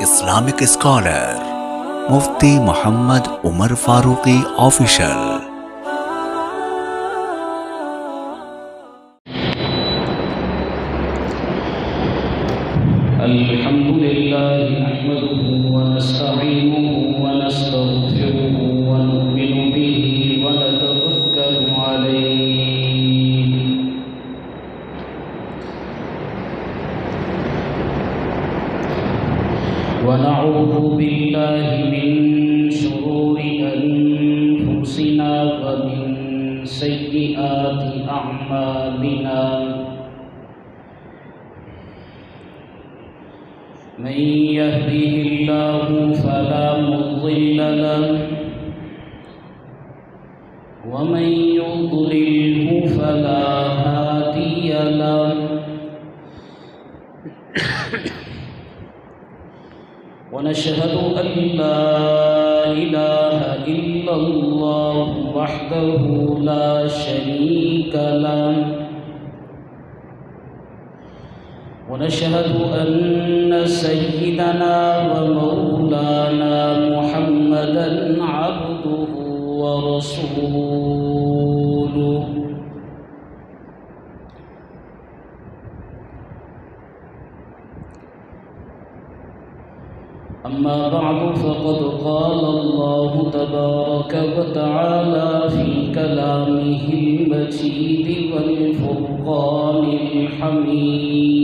Islamic scholar Mufti Muhammad Umar Farooqi Official. الحمد لله نحمده ونستعينه ونستغفره ونؤمن به ونتوكل عليه ونعوذ بالله من شرور أنفسنا ومن سيئات أعمالنا من يهده الله فلا مضل له ومن يضلله فلا هادي له ونشهد أن لا إله إلا الله وحده لا شريك له ونشهد أن سيدنا ومولانا محمدًا عبده ورسوله أما بعد فقد قال الله تبارك وتعالى في كلامه المجيد والفرقان الحميد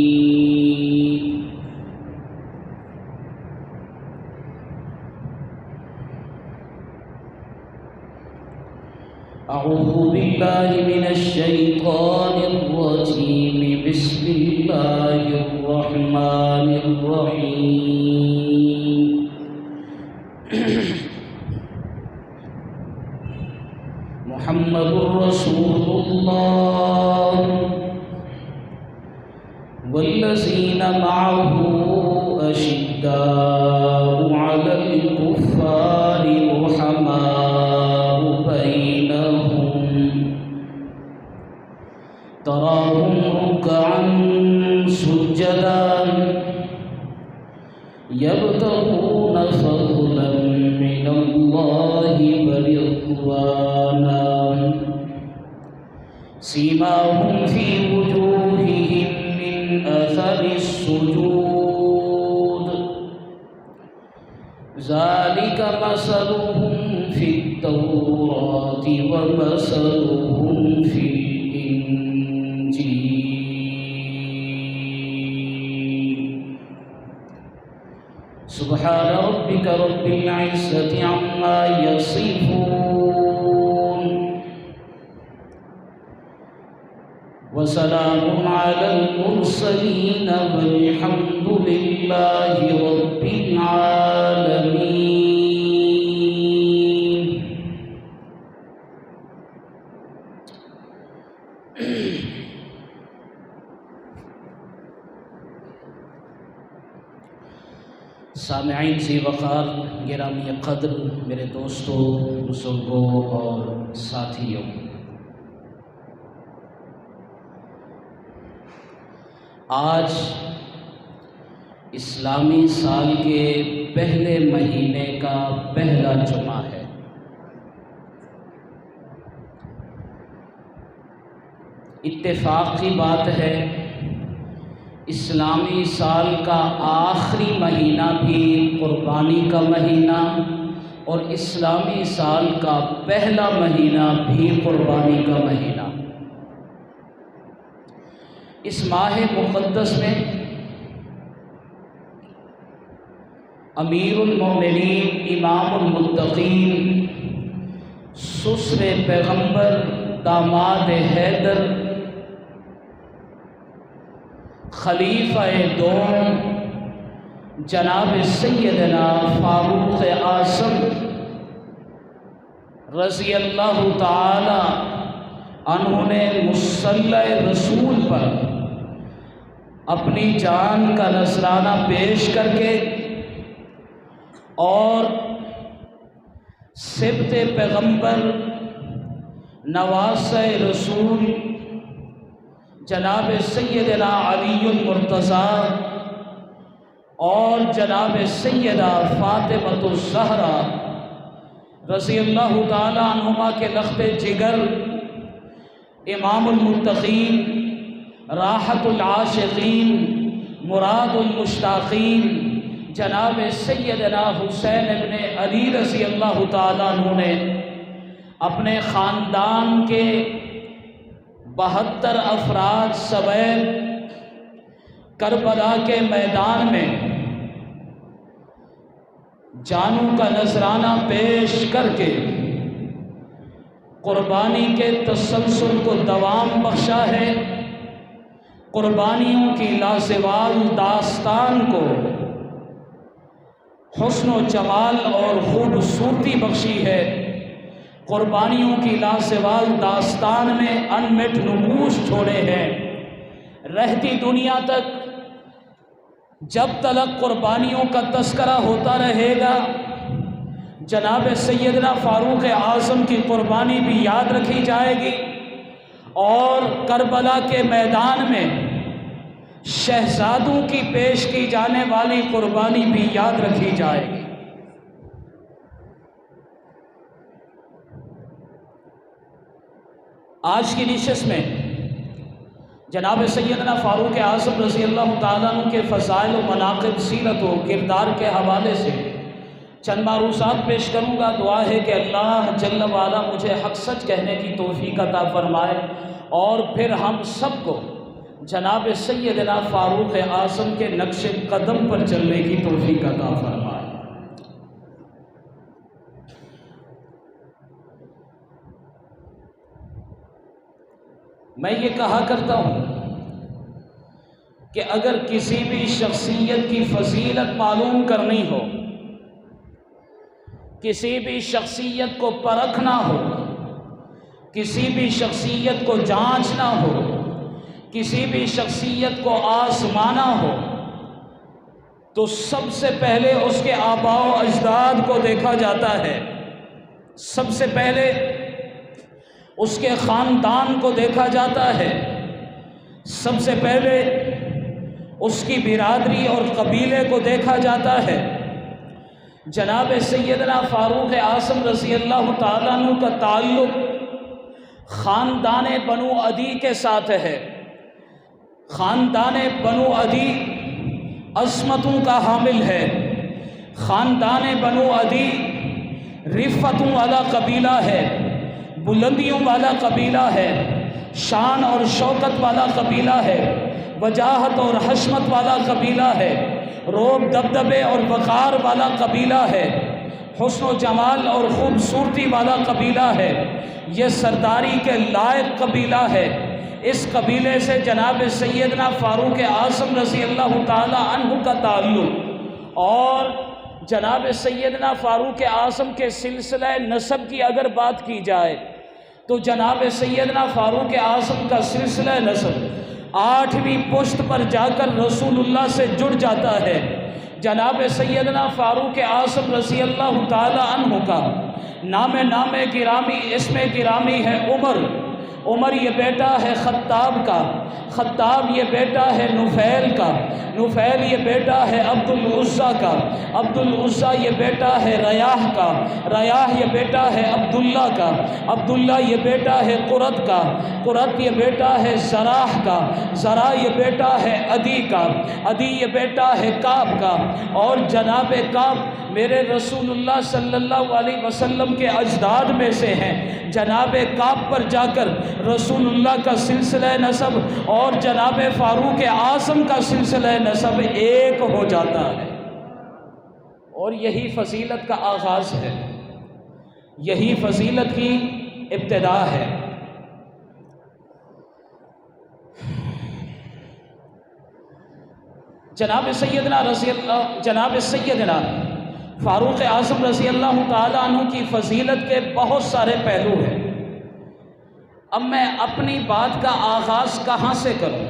أعوذ بالله من الشيطان الرجيم بسم الله الرحمن الرحيم محمد رسول الله والذين معه أشداء على الكفار رحماء بينهم تراهم ركعا سجدا يبتغون فضلا من الله ورضوانا سيماهم في وجوههم من أثر السجود ذلك مثلهم في التوراة ومثلهم في الإنجيل سبحان ربك رب العزة عما يصفون وسلام على المرسلين والحمد لله رب العالمين. سامعین ذی وقار گرامی قدر میرے دوستوں بزرگوں اور ساتھیوں، آج اسلامی سال کے پہلے مہینے کا پہلا جمعہ ہے۔ اتفاق کی بات ہے اسلامی سال کا آخری مہینہ بھی قربانی کا مہینہ اور اسلامی سال کا پہلا مہینہ بھی قربانی کا مہینہ۔ اس ماہ مقدس میں امیر المومنین امام المتقین سسر پیغمبر داماد حیدر خلیفہ دوم جناب سیدنا فاروق اعظم رضی اللہ تعالی عنہ نے مصلی رسول پر اپنی جان کا نذرانہ پیش کر کے اور سبط پیغمبر نواسہ رسول جناب سیدنا علی المرتضیٰ اور جناب سیدہ فاطمۃ الزہرا رضی اللہ تعالی عنہما کے لخت جگر، امام المتقین، راحت العاشقین، مراد المشتاقین، جناب سیدنا حسین ابن علی رضی اللہ تعالیٰ عنہ نے اپنے خاندان کے 72 افراد سمیت کربلا کے میدان میں جانوں کا نذرانہ پیش کر کے قربانی کے تسلسل کو دوام بخشا ہے، قربانیوں کی لازوال داستان کو حسن و جمال اور خوبصورتی بخشی ہے، قربانیوں کی لازوال داستان میں انمٹ نقوش چھوڑے ہیں۔ رہتی دنیا تک جب تلک قربانیوں کا تذکرہ ہوتا رہے گا، جناب سیدنا فاروق اعظم کی قربانی بھی یاد رکھی جائے گی، اور کربلا کے میدان میں شہزادوں کی پیش کی جانے والی قربانی بھی یاد رکھی جائے گی۔ آج کی نشست میں جناب سیدنا فاروق اعظم رضی اللہ تعالیٰ عنہ کے فضائل و مناقب، سیرت و کردار کے حوالے سے چند معروضات پیش کروں گا۔ دعا ہے کہ اللہ جل وعلا مجھے حق سچ کہنے کی توفیق عطا فرمائے، اور پھر ہم سب کو جناب سیدنا فاروق اعظم کے نقش قدم پر چلنے کی توفیق عطا فرمائے۔ میں یہ کہا کرتا ہوں کہ اگر کسی بھی شخصیت کی فضیلت معلوم کرنی ہو، کسی بھی شخصیت کو پرکھنا ہو، کسی بھی شخصیت کو جانچنا ہو، کسی بھی شخصیت کو آزمانا ہو، تو سب سے پہلے اس کے آباء و اجداد کو دیکھا جاتا ہے، سب سے پہلے اس کے خاندان کو دیکھا جاتا ہے، سب سے پہلے اس کی برادری اور قبیلے کو دیکھا جاتا ہے۔ جناب سیدنا فاروق اعظم رضی اللہ تعالیٰ عنہ کا تعلق خاندان بنو عدی کے ساتھ ہے۔ خاندان بنو عدی عظمتوں کا حامل ہے، خاندان بنو عدی رفتوں والا قبیلہ ہے، بلندیوں والا قبیلہ ہے، شان اور شوکت والا قبیلہ ہے، وجاہت اور حشمت والا قبیلہ ہے، روب دبدبے اور وقار والا قبیلہ ہے، حسن و جمال اور خوبصورتی والا قبیلہ ہے، یہ سرداری کے لائق قبیلہ ہے۔ اس قبیلے سے جناب سیدنا فاروق اعظم رضی اللہ تعالی عنہ کا تعلق، اور جناب سیدنا فاروق اعظم کے سلسلہ نسب کی اگر بات کی جائے تو جناب سیدنا فاروق اعظم کا سلسلہ نسب 8ویں پشت پر جا کر رسول اللہ سے جڑ جاتا ہے۔ جناب سیدنا فاروق اعظم رضی اللہ تعالی عنہ کا نام گرامی، اسم گرامی ہے عمر۔ عمر یہ بیٹا ہے خطاب کا، خطاب یہ بیٹا ہے نفیل کا، نفیل یہ بیٹا ہے عبد العزیٰ کا، عبد العزیٰ یہ بیٹا ہے ریاح کا، ریاح یہ بیٹا ہے عبداللہ کا، عبداللہ یہ بیٹا ہے قرط کا، قرط یہ بیٹا ہے زراح کا، زراح یہ بیٹا ہے عدی کا، عدی یہ بیٹا ہے کعب کا، اور جناب کعب میرے رسول اللہ صلی اللہ علیہ وسلم کے اجداد میں سے ہیں۔ جناب کعب پر جا کر رسول اللہ کا سلسلہ نسب اور جناب فاروق اعظم کا سلسلہ نسب ایک ہو جاتا ہے، اور یہی فضیلت کا آغاز ہے، یہی فضیلت کی ابتدا ہے۔ جناب سیدنا فاروق اعظم رضی اللہ تعالیٰ عنہ کی فضیلت کے بہت سارے پہلو ہیں۔ اب میں اپنی بات کا آغاز کہاں سے کروں؟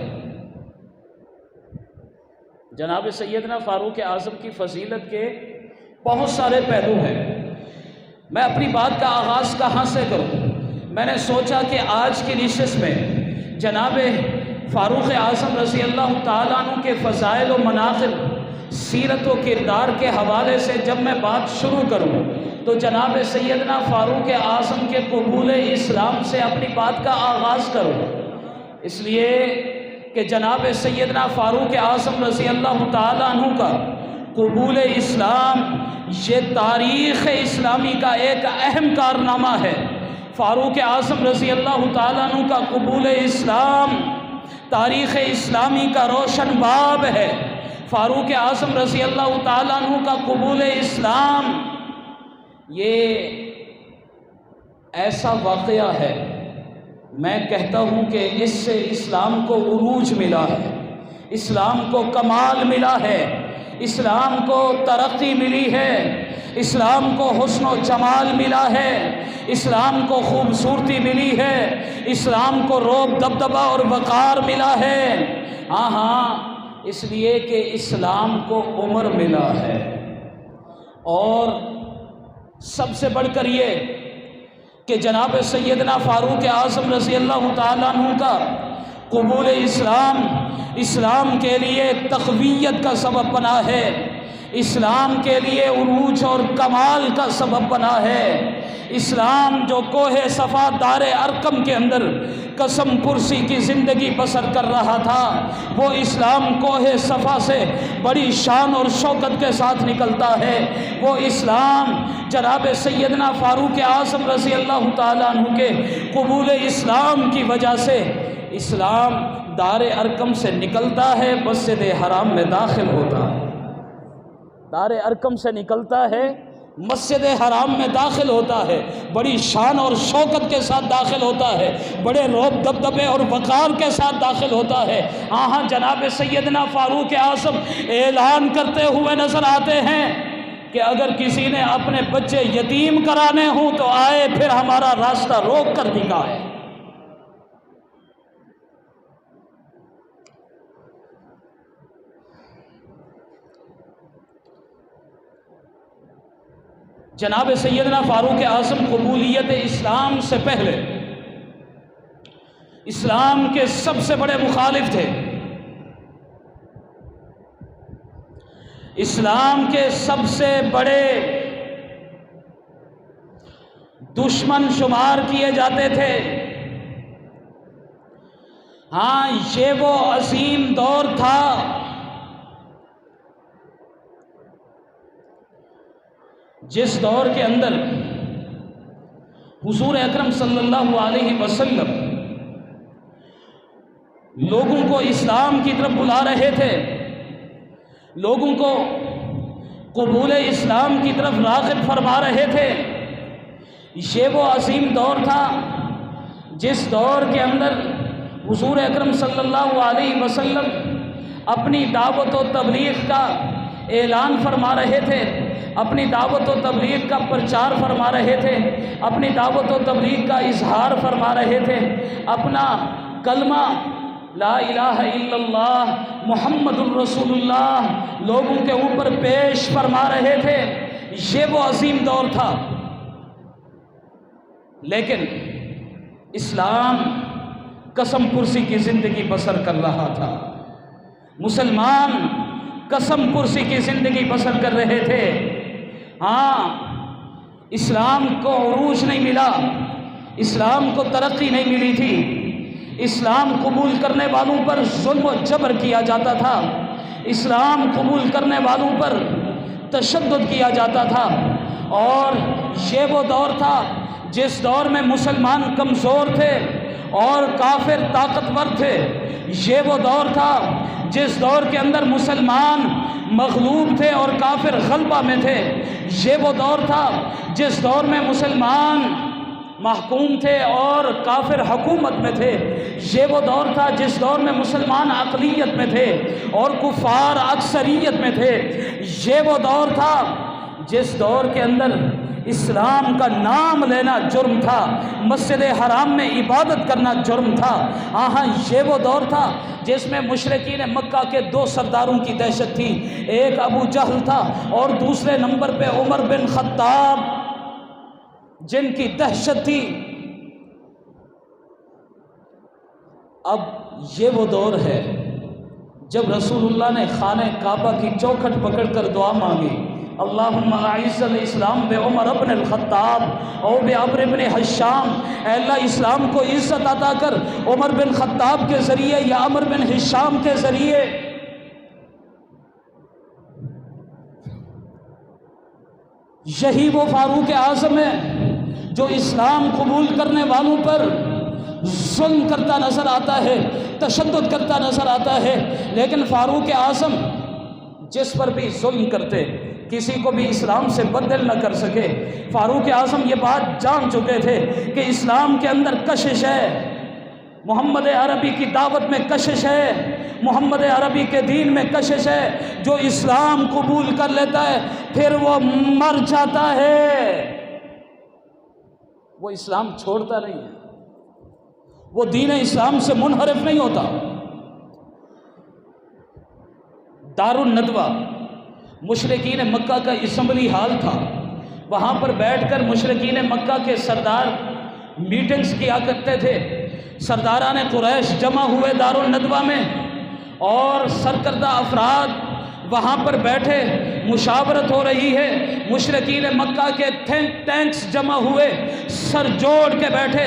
جناب سیدنا فاروق اعظم کی فضیلت کے بہت سارے پہلو ہیں، میں اپنی بات کا آغاز کہاں سے کروں؟ میں نے سوچا کہ آج کی نشست میں جناب فاروق اعظم رضی اللہ تعالیٰ عنہ کے فضائل و مناقب، سیرت و کردار کے حوالے سے جب میں بات شروع کروں تو جناب سیدنا فاروق اعظم کے قبول اسلام سے اپنی بات کا آغاز کروں، اس لیے کہ جناب سیدنا فاروق اعظم رضی اللہ تعالیٰ عنہ کا قبول اسلام یہ تاریخ اسلامی کا ایک اہم کارنامہ ہے۔ فاروق اعظم رضی اللہ تعالیٰ عنہ کا قبول اسلام تاریخ اسلامی کا روشن باب ہے۔ فاروق اعظم رضی اللہ تعالیٰ عنہ کا قبول اسلام یہ ایسا واقعہ ہے، میں کہتا ہوں کہ اس سے اسلام کو عروج ملا ہے، اسلام کو کمال ملا ہے، اسلام کو ترقی ملی ہے، اسلام کو حسن و جمال ملا ہے، اسلام کو خوبصورتی ملی ہے، اسلام کو رعب دبدبہ اور وقار ملا ہے۔ ہاں اس لیے کہ اسلام کو عمر ملا ہے، اور سب سے بڑھ کر یہ کہ جناب سیدنا فاروق اعظم رضی اللہ تعالیٰ عنہ کا قبول اسلام اسلام کے لیے تقویت کا سبب بنا ہے، اسلام کے لیے عروج اور کمال کا سبب بنا ہے۔ اسلام جو کوہ صفا دار ارقم کے اندر قسم پرسی کی زندگی بسر کر رہا تھا، وہ اسلام کوہ صفا سے بڑی شان اور شوکت کے ساتھ نکلتا ہے۔ وہ اسلام جناب سیدنا فاروق اعظم رضی اللہ تعالیٰ عنہ کے قبول اسلام کی وجہ سے اسلام دار ارقم سے نکلتا ہے، مسجد حرام میں داخل ہوتا ہے، دار ارقم سے نکلتا ہے، مسجد حرام میں داخل ہوتا ہے، بڑی شان اور شوکت کے ساتھ داخل ہوتا ہے، بڑے رعب دبدبے اور وقار کے ساتھ داخل ہوتا ہے۔ ہاں جناب سیدنا فاروق اعظم اعلان کرتے ہوئے نظر آتے ہیں کہ اگر کسی نے اپنے بچے یتیم کرانے ہوں تو آئے، پھر ہمارا راستہ روک کر دکھائے۔ جناب سیدنا فاروق اعظم قبولیت اسلام سے پہلے اسلام کے سب سے بڑے مخالف تھے، اسلام کے سب سے بڑے دشمن شمار کیے جاتے تھے۔ ہاں یہ وہ عظیم دور تھا جس دور کے اندر حضور اکرم صلی اللہ علیہ وسلم لوگوں کو اسلام کی طرف بلا رہے تھے، لوگوں کو قبول اسلام کی طرف راغب فرما رہے تھے۔ یہ وہ عظیم دور تھا جس دور کے اندر حضور اکرم صلی اللہ علیہ وسلم اپنی دعوت و تبلیغ کا اعلان فرما رہے تھے، اپنی دعوت و تبلیغ کا پرچار فرما رہے تھے، اپنی دعوت و تبلیغ کا اظہار فرما رہے تھے، اپنا کلمہ لا الہ الا اللہ محمد الرسول اللہ لوگوں کے اوپر پیش فرما رہے تھے۔ یہ وہ عظیم دور تھا، لیکن اسلام قسم پرسی کی زندگی بسر کر رہا تھا، مسلمان قسم پرسی کی زندگی بسر کر رہے تھے۔ ہاں اسلام کو عروج نہیں ملا، اسلام کو ترقی نہیں ملی تھی، اسلام قبول کرنے والوں پر ظلم و جبر کیا جاتا تھا، اسلام قبول کرنے والوں پر تشدد کیا جاتا تھا، اور یہ وہ دور تھا جس دور میں مسلمان کمزور تھے اور کافر طاقتور تھے، یہ وہ دور تھا جس دور کے اندر مسلمان مغلوب تھے اور کافر غلبہ میں تھے، یہ وہ دور تھا جس دور میں مسلمان محکوم تھے اور کافر حکومت میں تھے، یہ وہ دور تھا جس دور میں مسلمان اقلیت میں تھے اور کفار اکثریت میں تھے، یہ وہ دور تھا جس دور کے اندر اسلام کا نام لینا جرم تھا، مسجد حرام میں عبادت کرنا جرم تھا۔ ہاں یہ وہ دور تھا جس میں مشرکین مکہ کے دو سرداروں کی دہشت تھی، ایک ابو جہل تھا اور دوسرے نمبر پہ عمر بن خطاب، جن کی دہشت تھی۔ اب یہ وہ دور ہے جب رسول اللہ نے خانہ کعبہ کی چوکھٹ پکڑ کر دعا مانگی، اللہم اعز الاسلام بعمر بن الخطاب او بعمر بن ہشام، اے اللہ اسلام کو عزت عطا کر عمر بن خطاب کے ذریعے یا عمر بن ہشام کے ذریعے۔ یہی وہ فاروق اعظم ہے جو اسلام قبول کرنے والوں پر ظلم کرتا نظر آتا ہے، تشدد کرتا نظر آتا ہے، لیکن فاروق اعظم جس پر بھی ظلم کرتے، کسی کو بھی اسلام سے بدل نہ کر سکے۔ فاروق اعظم یہ بات جان چکے تھے کہ اسلام کے اندر کشش ہے، محمد عربی کی دعوت میں کشش ہے، محمد عربی کے دین میں کشش ہے۔ جو اسلام قبول کر لیتا ہے پھر وہ مر جاتا ہے، وہ اسلام چھوڑتا نہیں ہے، وہ دین اسلام سے منحرف نہیں ہوتا۔ دار الندوہ مشرکین مکہ کا اسمبلی ہال تھا، وہاں پر بیٹھ کر مشرکین مکہ کے سردار میٹنگز کیا کرتے تھے۔ سرداران قریش جمع ہوئے دار الندوہ میں، اور سرکردہ افراد وہاں پر بیٹھے، مشاورت ہو رہی ہے۔ مشرکین مکہ کے تھنک ٹینکس جمع ہوئے، سر جوڑ کے بیٹھے۔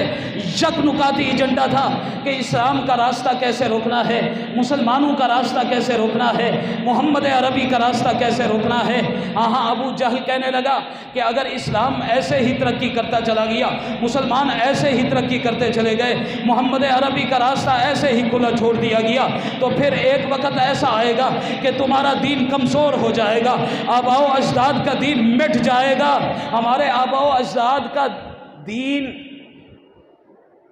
یک نکاتی ایجنڈا تھا کہ اسلام کا راستہ کیسے روکنا ہے، مسلمانوں کا راستہ کیسے روکنا ہے، محمد عربی کا راستہ کیسے روکنا ہے۔ ابو جہل کہنے لگا کہ اگر اسلام ایسے ہی ترقی کرتا چلا گیا، مسلمان ایسے ہی ترقی کرتے چلے گئے، محمد عربی کا راستہ ایسے ہی کھلا چھوڑ دیا گیا، تو پھر ایک وقت ایسا آئے گا کہ تمہارا دین کمزور ہو جائے گا، آباء و اجداد کا دین مٹ جائے گا، ہمارے آباء و اجداد کا دین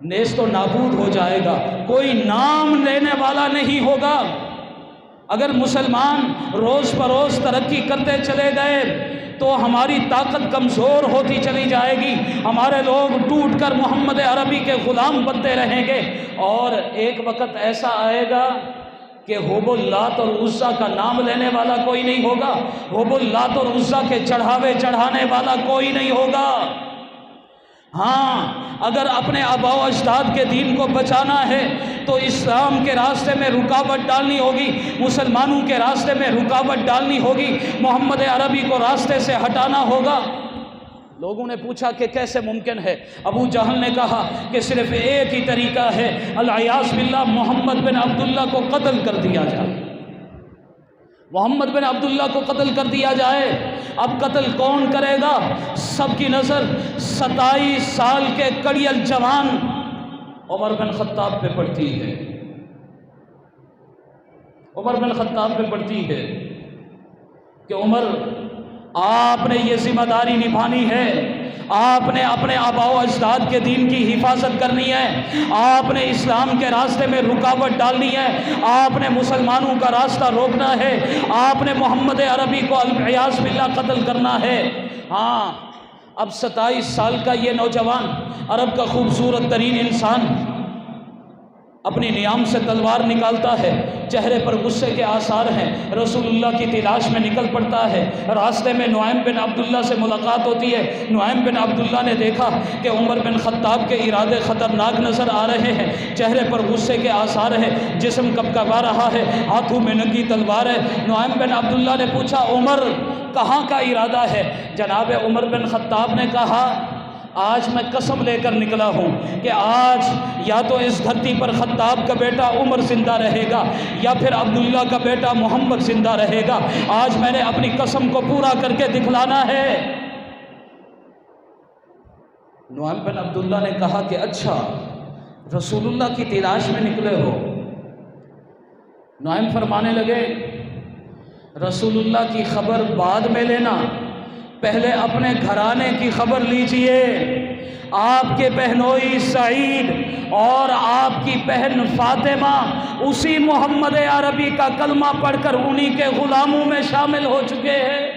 نیست و نابود ہو جائے گا، کوئی نام لینے والا نہیں ہوگا۔ اگر مسلمان روز بروز ترقی کرتے چلے گئے تو ہماری طاقت کمزور ہوتی چلی جائے گی، ہمارے لوگ ٹوٹ کر محمد عربی کے غلام بنتے رہیں گے، اور ایک وقت ایسا آئے گا کہ حب اللات اور عزیٰ کا نام لینے والا کوئی نہیں ہوگا، حب اللات اور عزیٰ کے چڑھاوے چڑھانے والا کوئی نہیں ہوگا۔ اگر اپنے آباء و اجداد کے دین کو بچانا ہے تو اسلام کے راستے میں رکاوٹ ڈالنی ہوگی، مسلمانوں کے راستے میں رکاوٹ ڈالنی ہوگی، محمد عربی کو راستے سے ہٹانا ہوگا۔ لوگوں نے پوچھا کہ کیسے ممکن ہے؟ ابو جہل نے کہا کہ صرف ایک ہی طریقہ ہے، العیاذ باللہ، محمد بن عبداللہ کو قتل کر دیا جائے، محمد بن عبداللہ کو قتل کر دیا جائے۔ اب قتل کون کرے گا؟ سب کی نظر 27 سال کے کڑیل جوان عمر بن خطاب پہ پڑتی ہے، عمر بن خطاب پہ پڑتی ہے کہ عمر، آپ نے یہ ذمہ داری نبھانی ہے، آپ نے اپنے آباء و اجداد کے دین کی حفاظت کرنی ہے، آپ نے اسلام کے راستے میں رکاوٹ ڈالنی ہے، آپ نے مسلمانوں کا راستہ روکنا ہے، آپ نے محمد عربی کو العیاذ باللہ قتل کرنا ہے۔ اب 27 سال کا یہ نوجوان، عرب کا خوبصورت ترین انسان، اپنی نیام سے تلوار نکالتا ہے، چہرے پر غصے کے آثار ہیں، رسول اللہ کی تلاش میں نکل پڑتا ہے۔ راستے میں نعیم بن عبداللہ سے ملاقات ہوتی ہے۔ نعیم بن عبداللہ نے دیکھا کہ عمر بن خطاب کے ارادے خطرناک نظر آ رہے ہیں، چہرے پر غصے کے آثار ہیں، جسم کپکپا رہا ہے، ہاتھوں میں ننگی تلوار ہے۔ نعیم بن عبداللہ نے پوچھا، عمر کہاں کا ارادہ ہے؟ جناب عمر بن خطاب نے کہا، آج میں قسم لے کر نکلا ہوں کہ آج یا تو اس دھرتی پر خطاب کا بیٹا عمر زندہ رہے گا یا پھر عبداللہ کا بیٹا محمد زندہ رہے گا۔ آج میں نے اپنی قسم کو پورا کر کے دکھلانا ہے۔ نعیم بن عبداللہ نے کہا کہ اچھا، رسول اللہ کی تلاش میں نکلے ہو؟ نعیم فرمانے لگے، رسول اللہ کی خبر بعد میں لینا، پہلے اپنے گھرانے کی خبر لیجئے۔ آپ کے بہنوئی سعید اور آپ کی بہن فاطمہ اسی محمد عربی کا کلمہ پڑھ کر انہی کے غلاموں میں شامل ہو چکے ہیں۔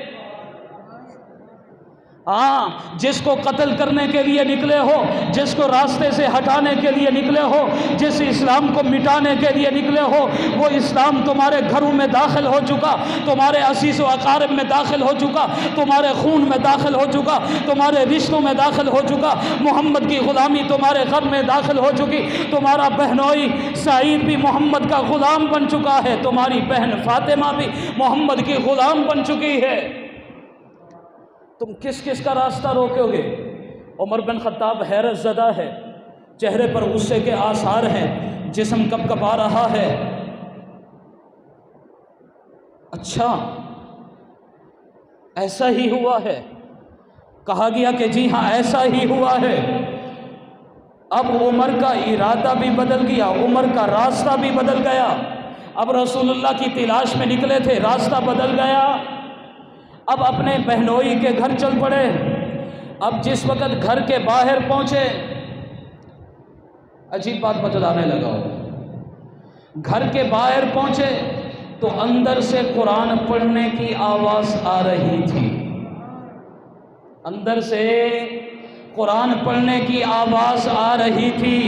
ہاں، جس کو قتل کرنے کے لیے نکلے ہو، جس کو راستے سے ہٹانے کے لیے نکلے ہو، جس اسلام کو مٹانے کے لیے نکلے ہو، وہ اسلام تمہارے گھروں میں داخل ہو چکا، تمہارے عزیز و اقارب میں داخل ہو چکا، تمہارے خون میں داخل ہو چکا، تمہارے رشتوں میں داخل ہو چکا۔ محمد کی غلامی تمہارے گھر میں داخل ہو چکی۔ تمہارا بہنوئی سعید بھی محمد کا غلام بن چکا ہے، تمہاری بہن فاطمہ بھی محمد کی غلام بن چکی ہے۔ تم کس کس کا راستہ روکو گے؟ عمر بن خطاب حیرت زدہ ہے، چہرے پر غصے کے آثار ہیں، جسم کب کبا رہا ہے۔ اچھا، ایسا ہی ہوا ہے؟ کہا گیا کہ جی ہاں ایسا ہی ہوا ہے۔ اب عمر کا ارادہ بھی بدل گیا، عمر کا راستہ بھی بدل گیا۔ اب رسول اللہ کی تلاش میں نکلے تھے، راستہ بدل گیا۔ اب اپنے بہنوئی کے گھر چل پڑے۔ اب جس وقت گھر کے باہر پہنچے، عجیب بات بتلانے لگا ہوں، گھر کے باہر پہنچے تو اندر سے قرآن پڑھنے کی آواز آ رہی تھی، اندر سے قرآن پڑھنے کی آواز آ رہی تھی۔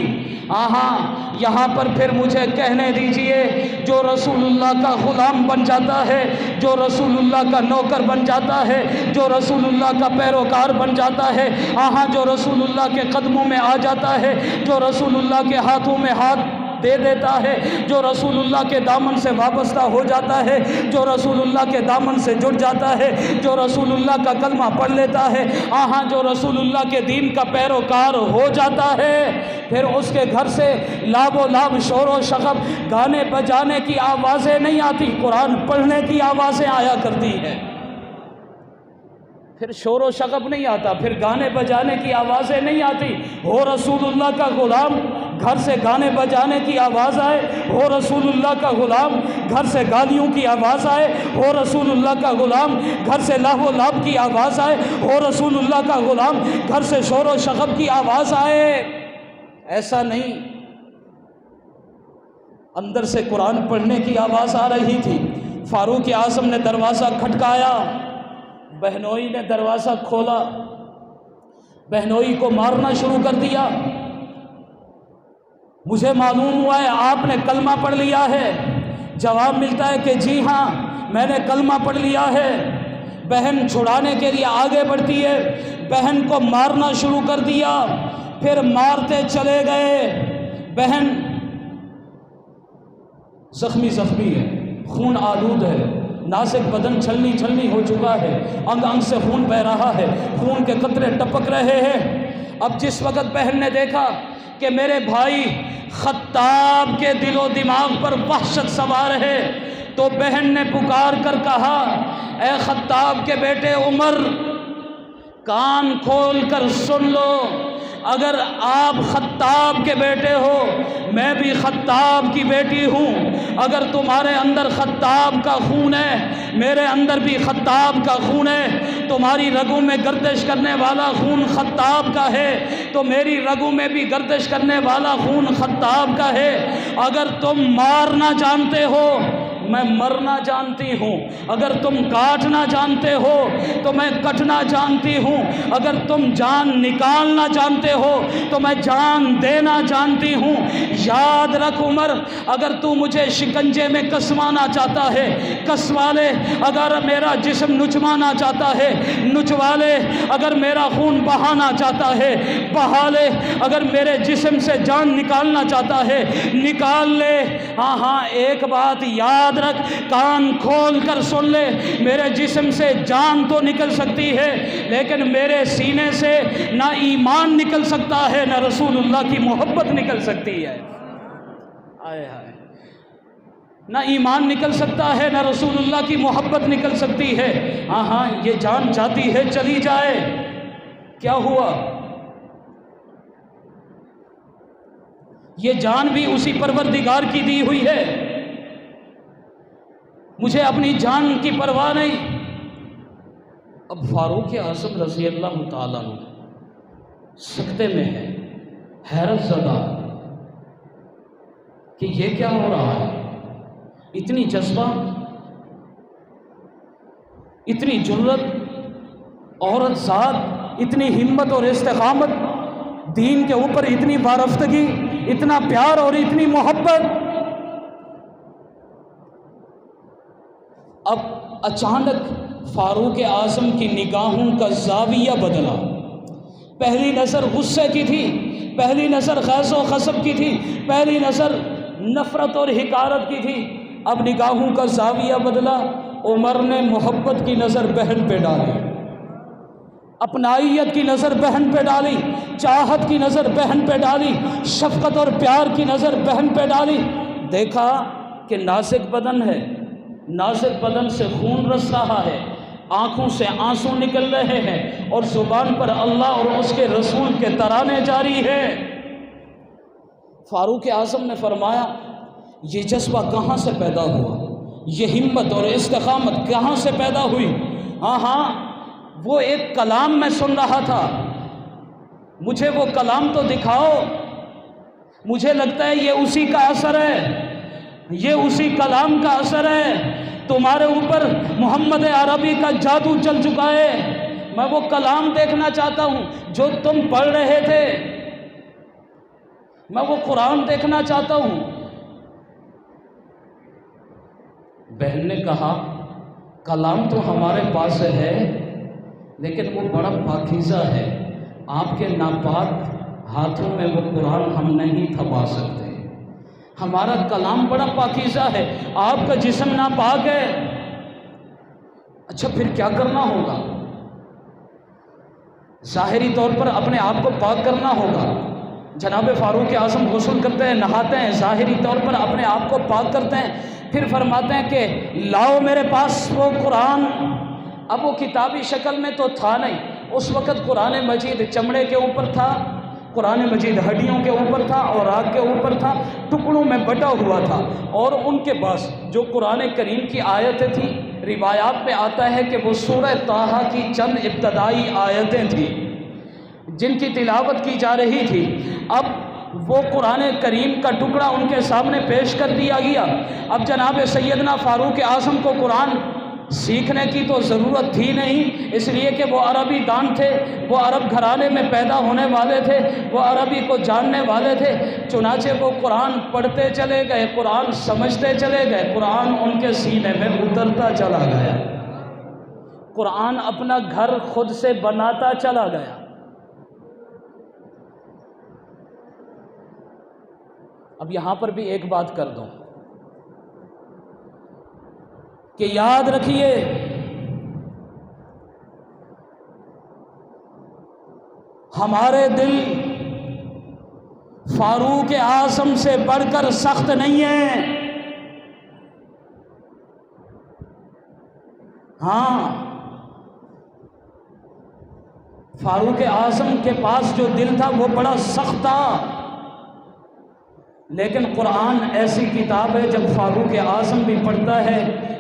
ہاں، یہاں پر پھر مجھے کہنے دیجئے، جو رسول اللہ کا غلام بن جاتا ہے، جو رسول اللہ کا نوکر بن جاتا ہے، جو رسول اللہ کا پیروکار بن جاتا ہے، ہاں جو رسول اللہ کے قدموں میں آ جاتا ہے، جو رسول اللہ کے ہاتھوں میں ہاتھ دے دیتا ہے، جو رسول اللہ کے دامن سے وابستہ ہو جاتا ہے، جو رسول اللہ کے دامن سے جڑ جاتا ہے، جو رسول اللہ کا کلمہ پڑھ لیتا ہے، ہاں جو رسول اللہ کے دین کا پیروکار ہو جاتا ہے، پھر اس کے گھر سے لاب و لاب شور و شغب، گانے بجانے کی آوازیں نہیں آتی، قرآن پڑھنے کی آوازیں آیا کرتی ہیں۔ پھر شور و شغب نہیں آتا، پھر گانے بجانے کی آوازیں نہیں آتی۔ ہو رسول اللہ کا غلام، گھر سے گانے بجانے کی آواز آئے، ہو رسول اللہ کا غلام، گھر سے گالیوں کی آواز آئے، ہو رسول اللہ کا غلام، گھر سے لاہ و لاب کی آواز آئے، ہو رسول اللہ کا غلام، گھر سے شور و شغب کی آواز آئے۔ ایسا نہیں، اندر سے قرآن پڑھنے کی آواز آ رہی تھی۔ فاروق اعظم نے دروازہ کھٹکایا، بہنوئی نے دروازہ کھولا، بہنوئی کو مارنا شروع کر دیا۔ مجھے معلوم ہوا ہے آپ نے کلمہ پڑھ لیا ہے۔ جواب ملتا ہے کہ جی ہاں میں نے کلمہ پڑھ لیا ہے۔ بہن چھڑانے کے لیے آگے بڑھتی ہے، بہن کو مارنا شروع کر دیا، پھر مارتے چلے گئے۔ بہن زخمی ہے، خون آلود ہے، نازک بدن چھلنی چھلنی ہو چکا ہے، انگ انگ سے خون بہ رہا ہے، خون کے قطرے ٹپک رہے ہیں۔ اب جس وقت بہن نے دیکھا کہ میرے بھائی خطاب کے دل و دماغ پر وحشت سوار ہے، تو بہن نے پکار کر کہا، اے خطاب کے بیٹے عمر، کان کھول کر سن لو، اگر آپ خطاب کے بیٹے ہو، میں بھی خطاب کی بیٹی ہوں۔ اگر تمہارے اندر خطاب کا خون ہے، میرے اندر بھی خطاب کا خون ہے۔ تمہاری رگوں میں گردش کرنے والا خون خطاب کا ہے، تو میری رگوں میں بھی گردش کرنے والا خون خطاب کا ہے۔ اگر تم مارنا جانتے ہو، میں مرنا جانتی ہوں۔ اگر تم کاٹنا جانتے ہو تو میں کٹنا جانتی ہوں۔ اگر تم جان نکالنا جانتے ہو تو میں جان دینا جانتی ہوں۔ یاد رکھ عمر، اگر تو مجھے شکنجے میں کسوانا چاہتا ہے کسوا لے، اگر میرا جسم نچوانا چاہتا ہے نچوا لے، اگر میرا خون بہانا چاہتا ہے بہا لے، اگر میرے جسم سے جان نکالنا چاہتا ہے نکال لے۔ ہاں ایک بات یاد رکھ، کان کھول کر سن لے، میرے جسم سے جان تو نکل سکتی ہے، لیکن میرے سینے سے نہ ایمان نکل سکتا ہے، نہ رسول اللہ کی محبت نکل سکتی ہے۔ آئے ہائے، نہ ایمان نکل سکتا ہے، نہ رسول اللہ کی محبت نکل سکتی ہے۔ ہاں یہ جان چاہتی ہے چلی جائے۔ کیا ہوا؟ یہ جان بھی اسی پروردگار کی دی ہوئی ہے، مجھے اپنی جان کی پرواہ نہیں۔ اب فاروق اعظم رضی اللہ تعالیٰ عنہ سکتے میں ہے، حیرت زدہ کہ یہ کیا ہو رہا ہے۔ اتنی جذبہ، اتنی جرت، عورت ذات اتنی ہمت اور استقامت، دین کے اوپر اتنی وارفتگی، اتنا پیار اور اتنی محبت۔ اب اچانک فاروق اعظم کی نگاہوں کا زاویہ بدلا۔ پہلی نظر غصے کی تھی، پہلی نظر غیظ و غضب کی تھی، پہلی نظر نفرت اور حقارت کی تھی۔ اب نگاہوں کا زاویہ بدلا۔ عمر نے محبت کی نظر بہن پہ ڈالی، اپنائیت کی نظر بہن پہ ڈالی، چاہت کی نظر بہن پہ ڈالی، شفقت اور پیار کی نظر بہن پہ ڈالی۔ دیکھا کہ نازک بدن ہے، نازک بدن سے خون رس رہا ہے، آنکھوں سے آنسو نکل رہے ہیں، اور زبان پر اللہ اور اس کے رسول کے ترانے جاری ہیں۔ فاروق اعظم نے فرمایا یہ جذبہ کہاں سے پیدا ہوا، یہ ہمت اور استقامت کہاں سے پیدا ہوئی؟ ہاں وہ ایک کلام میں سن رہا تھا، مجھے وہ کلام تو دکھاؤ۔ مجھے لگتا ہے یہ اسی کا اثر ہے، یہ اسی کلام کا اثر ہے۔ تمہارے اوپر محمد عربی کا جادو چل چکا ہے۔ میں وہ کلام دیکھنا چاہتا ہوں جو تم پڑھ رہے تھے، میں وہ قرآن دیکھنا چاہتا ہوں۔ بہن نے کہا کلام تو ہمارے پاس ہے لیکن وہ بڑا پاکیزہ ہے، آپ کے ناپاک ہاتھوں میں وہ قرآن ہم نہیں تھما سکتے، ہمارا کلام بڑا پاکیزہ ہے، آپ کا جسم ناپاک ہے۔ اچھا پھر کیا کرنا ہوگا؟ ظاہری طور پر اپنے آپ کو پاک کرنا ہوگا۔ جناب فاروق اعظم غسل کرتے ہیں، نہاتے ہیں، ظاہری طور پر اپنے آپ کو پاک کرتے ہیں، پھر فرماتے ہیں کہ لاؤ میرے پاس وہ قرآن۔ اب وہ کتابی شکل میں تو تھا نہیں، اس وقت قرآن مجید چمڑے کے اوپر تھا، قرآن مجید ہڈیوں کے اوپر تھا اور آگ کے اوپر تھا، ٹکڑوں میں بٹا ہوا تھا، اور ان کے پاس جو قرآن کریم کی آیتیں تھیں، روایات میں آتا ہے کہ وہ سورہ طٰہٰ کی چند ابتدائی آیتیں تھیں جن کی تلاوت کی جا رہی تھی۔ اب وہ قرآن کریم کا ٹکڑا ان کے سامنے پیش کر دیا گیا۔ اب جناب سیدنا فاروق اعظم کو قرآن سیکھنے کی تو ضرورت تھی نہیں، اس لیے کہ وہ عربی دان تھے، وہ عرب گھرانے میں پیدا ہونے والے تھے، وہ عربی کو جاننے والے تھے، چنانچہ وہ قرآن پڑھتے چلے گئے، قرآن سمجھتے چلے گئے، قرآن ان کے سینے میں اترتا چلا گیا، قرآن اپنا گھر خود سے بناتا چلا گیا۔ اب یہاں پر بھی ایک بات کر دوں کہ یاد رکھیے ہمارے دل فاروق اعظم سے بڑھ کر سخت نہیں ہیں۔ ہاں فاروق اعظم کے پاس جو دل تھا وہ بڑا سخت تھا، لیکن قرآن ایسی کتاب ہے جب فاروق اعظم بھی پڑھتا ہے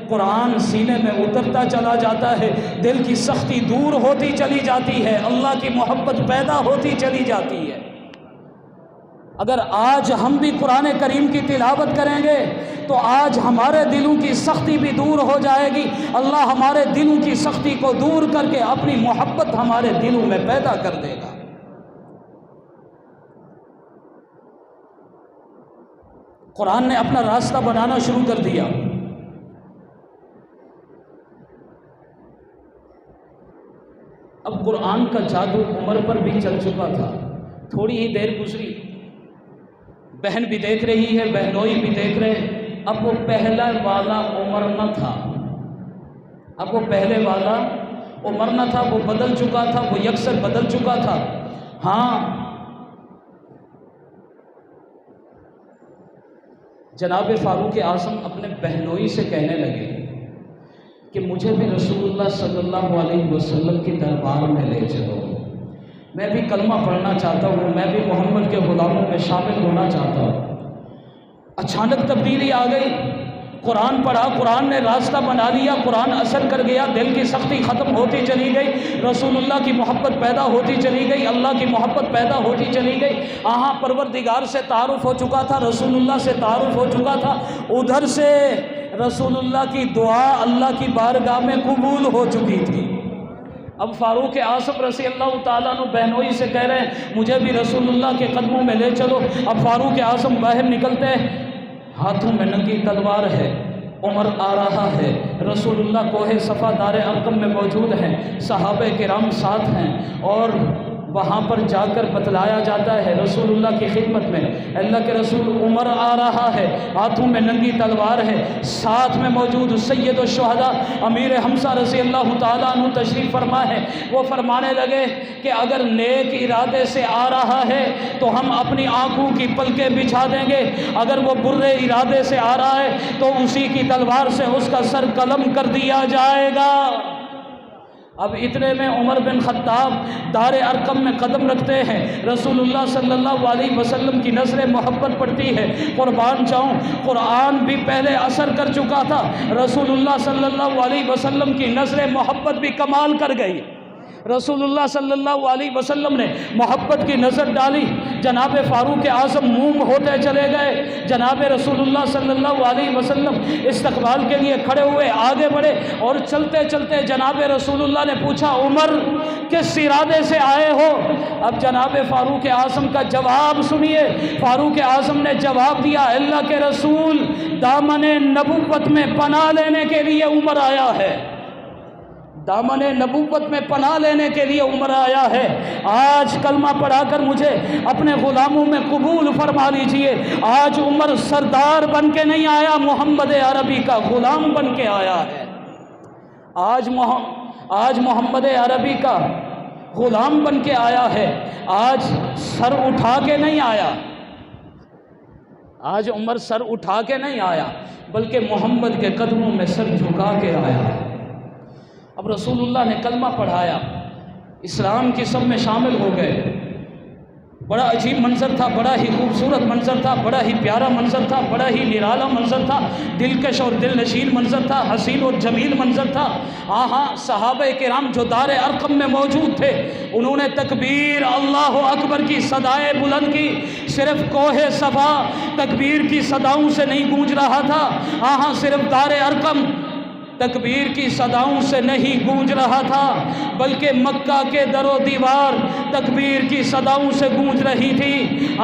قرآن سینے میں اترتا چلا جاتا ہے، دل کی سختی دور ہوتی چلی جاتی ہے، اللہ کی محبت پیدا ہوتی چلی جاتی ہے۔ اگر آج ہم بھی قرآن کریم کی تلاوت کریں گے تو آج ہمارے دلوں کی سختی بھی دور ہو جائے گی، اللہ ہمارے دلوں کی سختی کو دور کر کے اپنی محبت ہمارے دلوں میں پیدا کر دے گا۔ قرآن نے اپنا راستہ بنانا شروع کر دیا۔ اب قرآن کا جادو عمر پر بھی چل چکا تھا، تھوڑی ہی دیر گزری، بہن بھی دیکھ رہی ہے، بہنوئی بھی دیکھ رہے، اب وہ پہلا والا عمر نہ تھا، اب وہ پہلے والا عمر نہ تھا، وہ بدل چکا تھا، وہ یکسر بدل چکا تھا۔ ہاں جناب فاروق اعظم اپنے بہنوئی سے کہنے لگے کہ مجھے بھی رسول اللہ صلی اللہ علیہ وسلم کی دربار میں لے چلو، میں بھی کلمہ پڑھنا چاہتا ہوں، میں بھی محمد کے غلاموں میں شامل ہونا چاہتا ہوں۔ اچانک تبدیلی آ گئی، قرآن پڑھا، قرآن نے راستہ بنا لیا، قرآن اثر کر گیا، دل کی سختی ختم ہوتی چلی گئی، رسول اللہ کی محبت پیدا ہوتی چلی گئی، اللہ کی محبت پیدا ہوتی چلی گئی۔ آہاں پروردگار سے تعارف ہو چکا تھا، رسول اللہ سے تعارف ہو چکا تھا، ادھر سے رسول اللہ کی دعا اللہ کی بارگاہ میں قبول ہو چکی تھی۔ اب فاروق اعظم رضی اللہ تعالیٰ عنہ بہنوئی سے کہہ رہے ہیں مجھے بھی رسول اللہ کے قدموں میں لے چلو۔ اب فاروق اعظم باہر نکلتے ہیں، ہاتھوں میں ننگی تلوار ہے، عمر آ رہا ہے، رسول اللہ کوہ صفا دار ارقم میں موجود ہیں، صحابہ کرام ساتھ ہیں، اور وہاں پر جا کر بتلایا جاتا ہے رسول اللہ کی خدمت میں اللہ کے رسول عمر آ رہا ہے، ہاتھوں میں ننگی تلوار ہے، ساتھ میں موجود سید الشہداء امیر حمزہ رضی اللہ تعالیٰ عنہ تشریف فرما ہے۔ وہ فرمانے لگے کہ اگر نیک ارادے سے آ رہا ہے تو ہم اپنی آنکھوں کی پلکیں بچھا دیں گے، اگر وہ برے ارادے سے آ رہا ہے تو اسی کی تلوار سے اس کا سر قلم کر دیا جائے گا۔ اب اتنے میں عمر بن خطاب دار ارقم میں قدم رکھتے ہیں، رسول اللہ صلی اللہ علیہ وسلم کی نظر محبت پڑتی ہے، قربان جاؤں قرآن بھی پہلے اثر کر چکا تھا، رسول اللہ صلی اللہ علیہ وسلم کی نظر محبت بھی کمال کر گئی۔ رسول اللہ صلی اللہ علیہ وسلم نے محبت کی نظر ڈالی، جناب فاروق اعظم موم ہوتے چلے گئے، جناب رسول اللہ صلی اللہ علیہ وسلم استقبال کے لیے کھڑے ہوئے، آگے بڑھے، اور چلتے چلتے جناب رسول اللہ نے پوچھا عمر کس ارادے سے آئے ہو؟ اب جناب فاروق اعظم کا جواب سنیے، فاروق اعظم نے جواب دیا اللہ کے رسول دامن نبوت میں پناہ لینے کے لیے عمر آیا ہے، دامن نبوت میں پناہ لینے کے لیے عمر آیا ہے، آج کلمہ پڑھا کر مجھے اپنے غلاموں میں قبول فرما لیجئے۔ آج عمر سردار بن کے نہیں آیا، محمد عربی کا غلام بن کے آیا ہے، آج محمد عربی کا غلام بن کے آیا ہے، آج سر اٹھا کے نہیں آیا، آج عمر سر اٹھا کے نہیں آیا بلکہ محمد کے قدموں میں سر جھکا کے آیا ہے۔ اب رسول اللہ نے کلمہ پڑھایا، اسلام کی سب میں شامل ہو گئے، بڑا عجیب منظر تھا، بڑا ہی خوبصورت منظر تھا، بڑا ہی پیارا منظر تھا، بڑا ہی نرالا منظر تھا، دلکش اور دل نشین منظر تھا، حسین اور جمیل منظر تھا۔ صحابہ کرام جو دار ارقم میں موجود تھے انہوں نے تکبیر اللہ اکبر کی صدائیں بلند کی، صرف کوہ صفا تکبیر کی صداؤں سے نہیں گونج رہا تھا، صرف دار ارقم تکبیر کی صداؤں سے نہیں گونج رہا تھا بلکہ مکہ کے در و دیوار تکبیر کی صداؤں سے گونج رہی تھی،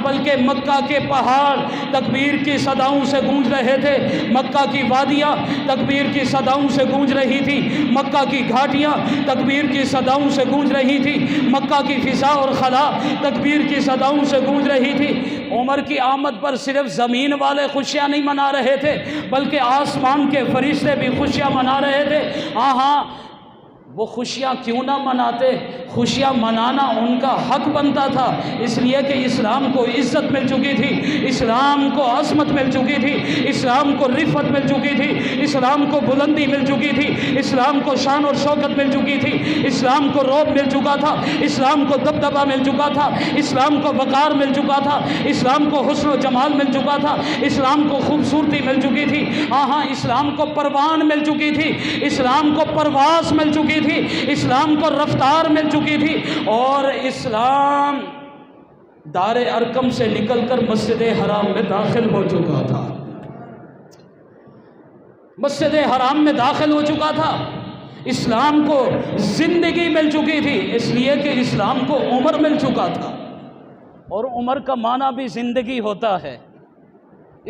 بلکہ مکہ کے پہاڑ تکبیر کی صداؤں سے گونج رہے تھے، مکہ کی وادیاں تکبیر کی صداؤں سے گونج رہی تھی، مکہ کی گھاٹیاں تکبیر کی صداؤں سے گونج رہی تھی، مکہ کی فضا اور خلا تکبیر کی صداؤں سے گونج رہی تھی۔ عمر کی آمد پر صرف زمین والے خوشیاں نہیں منا رہے تھے بلکہ آسمان کے فرشتے بھی خوشیاں منا رہے تھے۔ وہ خوشیاں کیوں نہ مناتے، خوشیاں منانا ان کا حق بنتا تھا، اس لیے کہ اسلام کو عزت مل چکی تھی، اسلام کو عظمت مل چکی تھی، اسلام کو رفعت مل چکی تھی، اسلام کو بلندی مل چکی تھی، اسلام کو شان اور شوکت مل چکی تھی، اسلام کو رعب مل چکا تھا، اسلام کو دبدبہ مل چکا تھا، اسلام کو وقار مل چکا تھا، اسلام کو حسن و جمال مل چکا تھا، اسلام کو خوبصورتی مل چکی تھی، اسلام کو پروان مل چکی تھی، اسلام کو پرواز مل چکی تھی، اسلام کو رفتار مل چکی تھی، اور اسلام دار ارقم سے نکل کر مسجد حرام میں داخل ہو چکا تھا، مسجد حرام میں داخل ہو چکا تھا، اسلام کو زندگی مل چکی تھی، اس لیے کہ اسلام کو عمر مل چکا تھا، اور عمر کا معنی بھی زندگی ہوتا ہے،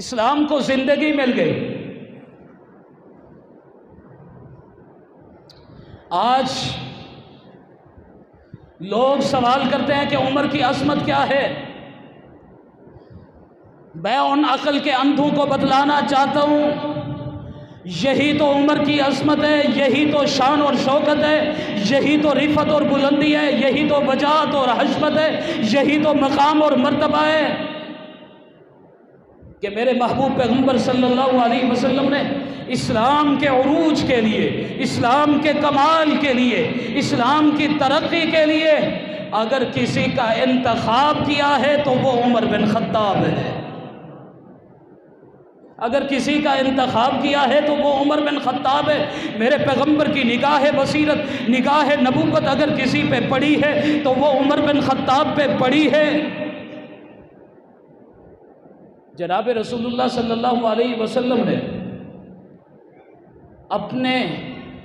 اسلام کو زندگی مل گئی۔ آج لوگ سوال کرتے ہیں کہ عمر کی عظمت کیا ہے؟ میں ان عقل کے اندھوں کو بتلانا چاہتا ہوں، یہی تو عمر کی عظمت ہے، یہی تو شان اور شوکت ہے، یہی تو رفعت اور بلندی ہے، یہی تو وجاہت اور حشمت ہے، یہی تو مقام اور مرتبہ ہے کہ میرے محبوب پیغمبر صلی اللہ علیہ وسلم نے اسلام کے عروج کے لیے، اسلام کے کمال کے لیے، اسلام کی ترقی کے لیے اگر کسی کا انتخاب کیا ہے تو وہ عمر بن خطاب ہے، اگر کسی کا انتخاب کیا ہے تو وہ عمر بن خطاب ہے۔ میرے پیغمبر کی نگاہ بصیرت، نگاہ نبوت اگر کسی پہ پڑی ہے تو وہ عمر بن خطاب پہ پڑی ہے۔ جناب رسول اللہ صلی اللہ علیہ وسلم نے اپنے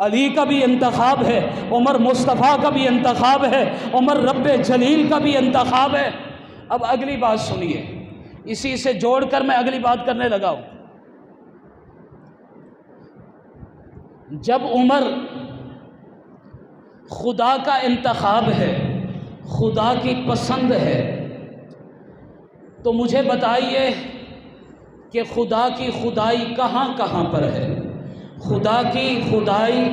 علی کا بھی انتخاب ہے، عمر مصطفیٰ کا بھی انتخاب ہے، عمر رب جلیل کا بھی انتخاب ہے۔ اب اگلی بات سنیے، اسی سے جوڑ کر میں اگلی بات کرنے لگا ہوں۔ جب عمر خدا کا انتخاب ہے، خدا کی پسند ہے، تو مجھے بتائیے کہ خدا کی خدائی کہاں کہاں پر ہے؟ خدا کی خدائی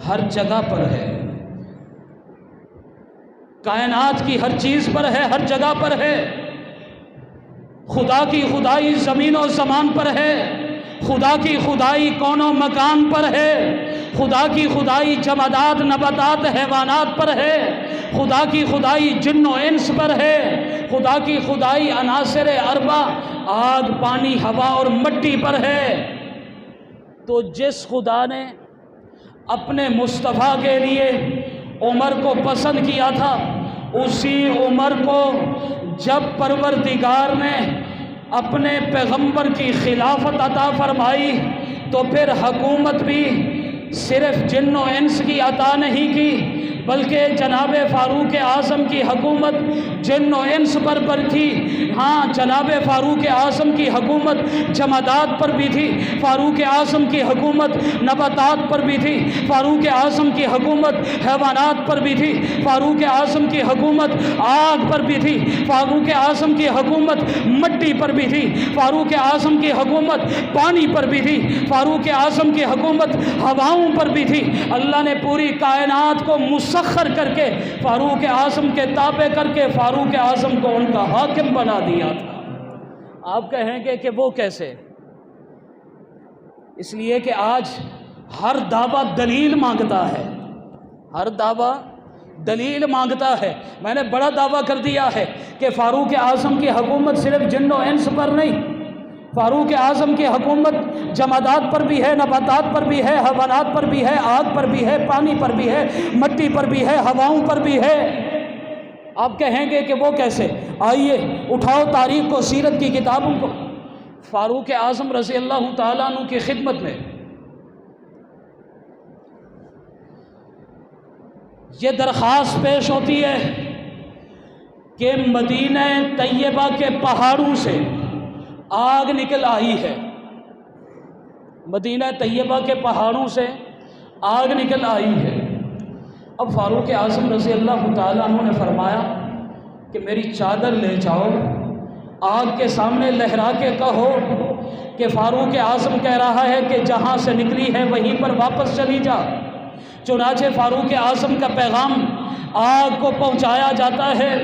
ہر جگہ پر ہے، کائنات کی ہر چیز پر ہے، ہر جگہ پر ہے۔ خدا کی خدائی زمین و زمان پر ہے، خدا کی خدائی کون و مکان پر ہے، خدا کی خدائی جمادات نباتات حیوانات پر ہے، خدا کی خدائی جن و انس پر ہے، خدا کی خدائی عناصر اربع آگ پانی ہوا اور مٹی پر ہے۔ تو جس خدا نے اپنے مصطفیٰ کے لیے عمر کو پسند کیا تھا، اسی عمر کو جب پروردگار نے اپنے پیغمبر کی خلافت عطا فرمائی تو پھر حکومت بھی صرف جن و انس کی عطا نہیں کی، بلکہ جناب فاروق اعظم کی حکومت جن و انس پر تھی۔ ہاں، جناب فاروق اعظم کی حکومت جمادات پر بھی تھی، فاروق اعظم کی حکومت نباتات پر بھی تھی، فاروق اعظم کی حکومت حیوانات پر بھی تھی، فاروق اعظم کی حکومت آگ پر بھی تھی، فاروق اعظم کی حکومت مٹی پر بھی تھی، فاروق اعظم کی حکومت پانی پر بھی تھی، فاروق اعظم کی حکومت ہواؤں پر بھی تھی۔ اللہ نے پوری کائنات کو مسخر کر کے فاروق اعظم کے تابع کر کے فاروق اعظم کو ان کا حاکم بنا دیا تھا۔ آپ کہیں گے کہ وہ کیسے؟ اس لیے کہ آج ہر دعویٰ دلیل مانگتا ہے، ہر دعویٰ دلیل مانگتا ہے۔ میں نے بڑا دعویٰ کر دیا ہے کہ فاروق اعظم کی حکومت صرف جن و انس پر نہیں، فاروق اعظم کی حکومت جمادات پر بھی ہے، نباتات پر بھی ہے، حیوانات پر بھی ہے، آگ پر بھی ہے، پانی پر بھی ہے، مٹی پر بھی ہے، ہواؤں پر بھی ہے۔ آپ کہیں گے کہ وہ کیسے؟ آئیے اٹھاؤ تاریخ کو، سیرت کی کتابوں کو۔ فاروق اعظم رضی اللہ تعالیٰ عنہ کی خدمت میں یہ درخواست پیش ہوتی ہے کہ مدینہ طیبہ کے پہاڑوں سے آگ نکل آئی ہے، مدینہ طیبہ کے پہاڑوں سے آگ نکل آئی ہے۔ اب فاروق اعظم رضی اللہ تعالیٰ عنہ نے فرمایا کہ میری چادر لے جاؤ، آگ کے سامنے لہرا کے کہو کہ فاروق اعظم کہہ رہا ہے کہ جہاں سے نکلی ہے وہیں پر واپس چلی جا۔ چنانچہ فاروق اعظم کا پیغام آگ کو پہنچایا جاتا ہے۔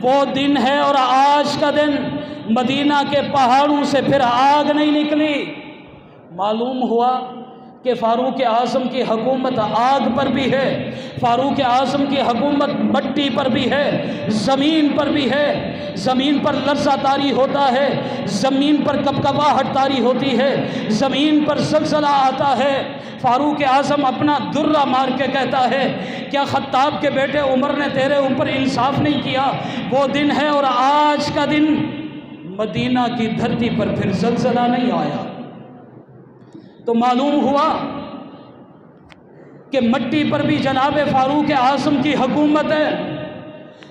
وہ دن ہے اور آج کا دن مدینہ کے پہاڑوں سے پھر آگ نہیں نکلی۔ معلوم ہوا کہ فاروق اعظم کی حکومت آگ پر بھی ہے، فاروق اعظم کی حکومت مٹی پر بھی ہے، زمین پر بھی ہے، زمین پر لرزہ طاری ہوتا ہے، زمین پر کپکپاہٹ طاری ہوتی ہے، زمین پر زلزلہ آتا ہے۔ فاروق اعظم اپنا درہ مار کے کہتا ہے، کیا خطاب کے بیٹے عمر نے تیرے اوپر انصاف نہیں کیا؟ وہ دن ہے اور آج کا دن مدینہ کی دھرتی پر پھر زلزلہ نہیں آیا۔ تو معلوم ہوا کہ مٹی پر بھی جناب فاروق اعظم کی حکومت ہے۔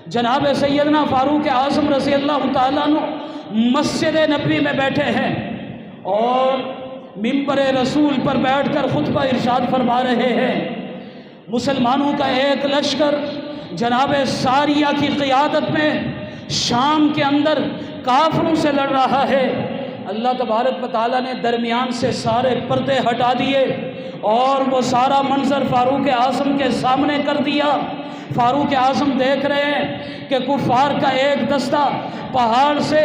جناب سیدنا فاروق اعظم رضی اللہ تعالیٰ عنہ مسجد نبوی میں بیٹھے ہیں اور منبر رسول پر بیٹھ کر خطبہ ارشاد فرما رہے ہیں۔ مسلمانوں کا ایک لشکر جناب ساریہ کی قیادت میں شام کے اندر کافروں سے لڑ رہا ہے۔ اللہ تبارک و تعالیٰ نے درمیان سے سارے پردے ہٹا دیے اور وہ سارا منظر فاروق اعظم کے سامنے کر دیا۔ فاروق اعظم دیکھ رہے ہیں کہ کفار کا ایک دستہ پہاڑ سے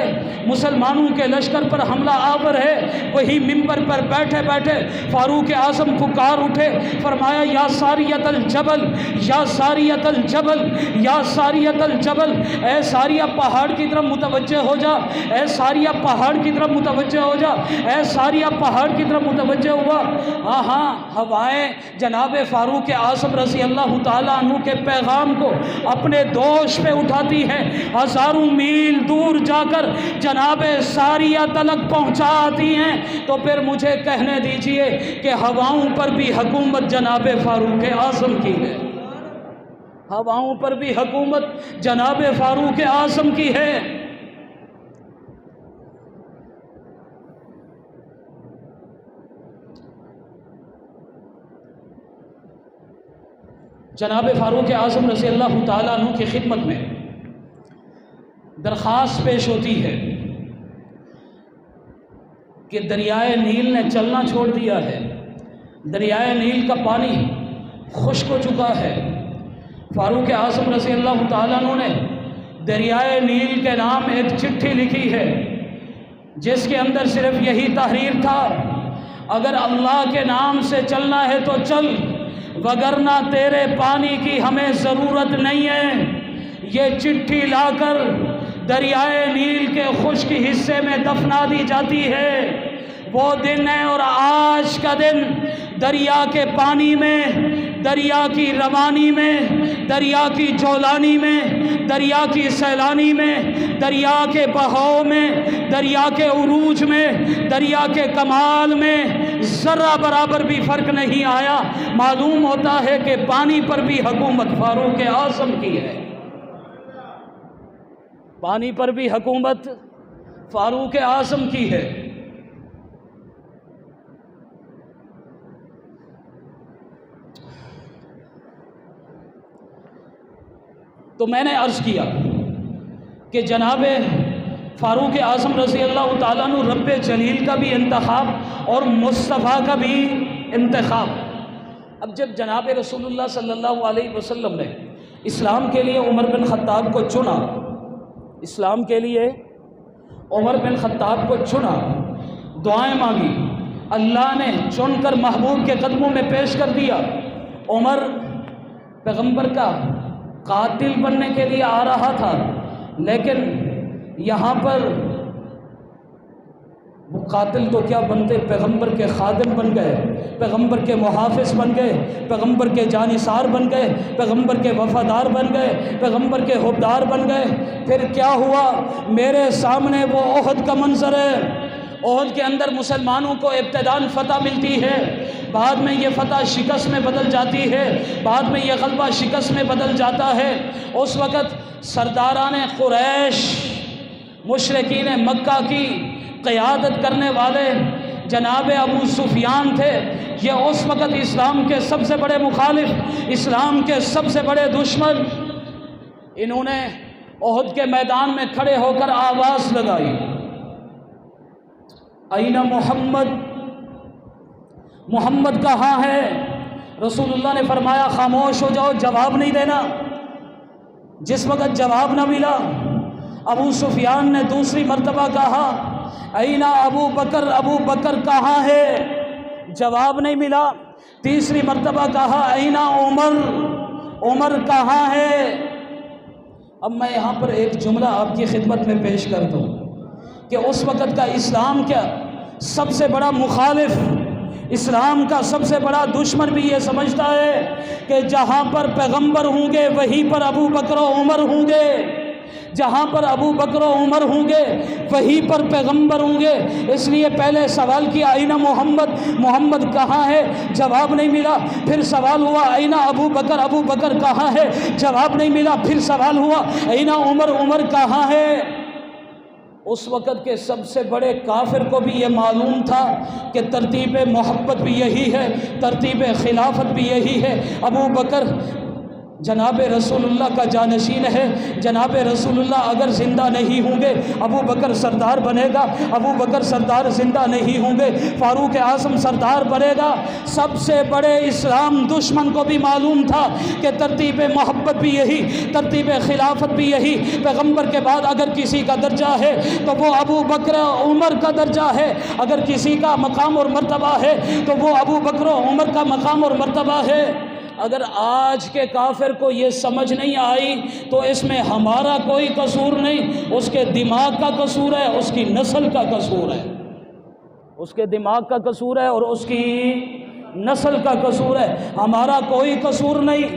مسلمانوں کے لشکر پر حملہ آور ہے۔ وہی منبر پر بیٹھے بیٹھے فاروق اعظم پکار اٹھے، فرمایا یا ساریۃ الجبل، یا ساریۃ الجبل، یا ساریۃ الجبل، اے ساریہ پہاڑ کی طرف متوجہ ہو جا، اے ساریہ پہاڑ کی طرف متوجہ ہو جا، اے ساریہ پہاڑ کی طرف متوجہ ہوا۔ ہاں ہوائیں جناب فاروق اعظم رضی اللہ تعالیٰ عنہ کے پیغام کو اپنے دوش پہ اٹھا اٹھاتی ہے، ہزاروں میل دور جا کر جناب ساریہ تلک پہنچاتی ہیں، تو پھر مجھے کہنے دیجئے کہ ہواؤں پر بھی حکومت جناب فاروق اعظم کی ہے، ہواؤں پر بھی حکومت جناب فاروق اعظم کی ہے۔ جناب فاروق اعظم رضی اللہ تعالیٰ عنہ کی خدمت میں درخواست پیش ہوتی ہے کہ دریائے نیل نے چلنا چھوڑ دیا ہے، دریائے نیل کا پانی خشک ہو چکا ہے۔ فاروق اعظم رضی اللہ تعالیٰ عنہ نے دریائے نیل کے نام ایک چٹھی لکھی ہے، جس کے اندر صرف یہی تحریر تھا، اگر اللہ کے نام سے چلنا ہے تو چل، وگرنہ تیرے پانی کی ہمیں ضرورت نہیں ہے۔ یہ چٹھی لا کر دریائے نیل کے خشک حصے میں دفنا دی جاتی ہے۔ وہ دن ہے اور آج کا دن دریا کے پانی میں، دریا کی روانی میں، دریا کی جولانی میں، دریا کی سیلانی میں، دریا کے بہاؤ میں، دریا کے عروج میں، دریا کے کمال میں ذرہ برابر بھی فرق نہیں آیا۔ معلوم ہوتا ہے کہ پانی پر بھی حکومت فاروق اعظم کی ہے، پانی پر بھی حکومت فاروق اعظم کی ہے۔ تو میں نے عرض کیا کہ جناب فاروق اعظم رضی اللہ تعالیٰ عنہ رب جلیل کا بھی انتخاب اور مصطفیٰ کا بھی انتخاب۔ اب جب جناب رسول اللہ صلی اللہ علیہ وسلم نے اسلام کے لیے عمر بن خطاب کو چنا، اسلام کے لیے عمر بن خطاب کو چنا، دعائیں مانگی، اللہ نے چن کر محبوب کے قدموں میں پیش کر دیا۔ عمر پیغمبر کا قاتل بننے کے لیے آ رہا تھا، لیکن یہاں پر وہ قاتل تو کیا بنتے، پیغمبر کے خادم بن گئے، پیغمبر کے محافظ بن گئے، پیغمبر کے جانثار بن گئے، پیغمبر کے وفادار بن گئے، پیغمبر کے حبدار بن گئے۔ پھر کیا ہوا؟ میرے سامنے وہ احد کا منظر ہے۔ احد کے اندر مسلمانوں کو ابتداءً فتح ملتی ہے، بعد میں یہ فتح شکست میں بدل جاتی ہے، بعد میں یہ غلبہ شکست میں بدل جاتا ہے۔ اس وقت سرداران قریش، مشرکین مکہ کی قیادت کرنے والے جناب ابو سفیان تھے۔ یہ اس وقت اسلام کے سب سے بڑے مخالف، اسلام کے سب سے بڑے دشمن، انہوں نے احد کے میدان میں کھڑے ہو کر آواز لگائی، اینا محمد، محمد کہاں ہے؟ رسول اللہ نے فرمایا خاموش ہو جاؤ، جواب نہیں دینا۔ جس وقت جواب نہ ملا، ابو سفیان نے دوسری مرتبہ کہا اینا ابو بکر، ابو بکر کہاں ہے؟ جواب نہیں ملا۔ تیسری مرتبہ کہا اینا عمر، عمر کہاں ہے؟ اب میں یہاں پر ایک جملہ آپ کی خدمت میں پیش کر دوں کہ اس وقت کا اسلام کا سب سے بڑا مخالف، اسلام کا سب سے بڑا دشمن بھی یہ سمجھتا ہے کہ جہاں پر پیغمبر ہوں گے وہیں پر ابو بکر و عمر ہوں گے، جہاں پر ابو بکر و عمر ہوں گے وہیں پر پیغمبر ہوں گے۔ اس لیے پہلے سوال کیا اینا محمد، محمد کہاں ہے؟ جواب نہیں ملا۔ پھر سوال ہوا اینا ابو بکر، ابو بکر کہاں ہے؟ جواب نہیں ملا۔ پھر سوال ہوا اینا عمر، عمر کہاں ہے؟ اس وقت کے سب سے بڑے کافر کو بھی یہ معلوم تھا کہ ترتیب محبت بھی یہی ہے، ترتیب خلافت بھی یہی ہے۔ ابو بکر جناب رسول اللہ کا جانشین ہے، جناب رسول اللہ اگر زندہ نہیں ہوں گے ابو بکر سردار بنے گا، ابو بکر سردار زندہ نہیں ہوں گے فاروق اعظم سردار بنے گا۔ سب سے بڑے اسلام دشمن کو بھی معلوم تھا کہ ترتیب محبت بھی یہی، ترتیب خلافت بھی یہی، پیغمبر کے بعد اگر کسی کا درجہ ہے تو وہ ابو بکر عمر کا درجہ ہے، اگر کسی کا مقام اور مرتبہ ہے تو وہ ابو بکر عمر کا مقام اور مرتبہ ہے۔ اگر آج کے کافر کو یہ سمجھ نہیں آئی تو اس میں ہمارا کوئی قصور نہیں، اس کے دماغ کا قصور ہے، اس کی نسل کا قصور ہے، اس کے دماغ کا قصور ہے اور اس کی نسل کا قصور ہے، ہمارا کوئی قصور نہیں۔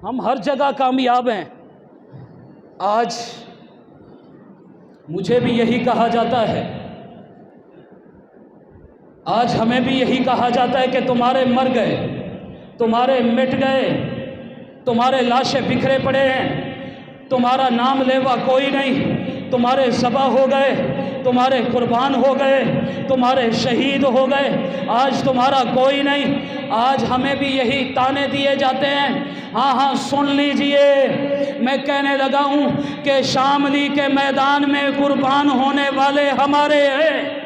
ہم ہر جگہ کامیاب ہیں. آج مجھے بھی یہی کہا جاتا ہے، آج ہمیں بھی یہی کہا جاتا ہے کہ تمہارے مر گئے، تمہارے مٹ گئے، تمہارے لاشیں بکھرے پڑے ہیں، تمہارا نام لیوا کوئی نہیں، تمہارے ذبح ہو گئے، تمہارے قربان ہو گئے، تمہارے شہید ہو گئے، آج تمہارا کوئی نہیں. آج ہمیں بھی یہی تانے دیے جاتے ہیں. ہاں سن لیجئے، میں کہنے لگا ہوں کہ شاملی کے میدان میں قربان ہونے والے ہمارے ہیں،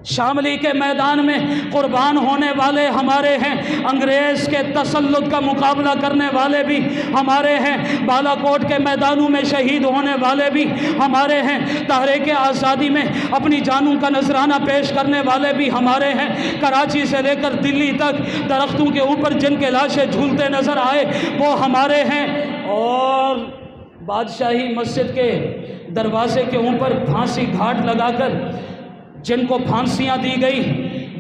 شاملی کے میدان میں قربان ہونے والے ہمارے ہیں، انگریز کے تسلط کا مقابلہ کرنے والے بھی ہمارے ہیں، بالا کوٹ کے میدانوں میں شہید ہونے والے بھی ہمارے ہیں، تحریک آزادی میں اپنی جانوں کا نذرانہ پیش کرنے والے بھی ہمارے ہیں، کراچی سے لے کر دلی تک درختوں کے اوپر جن کے لاشیں جھولتے نظر آئے وہ ہمارے ہیں، اور بادشاہی مسجد کے دروازے کے اوپر پھانسی گھاٹ لگا کر جن کو پھانسیاں دی گئی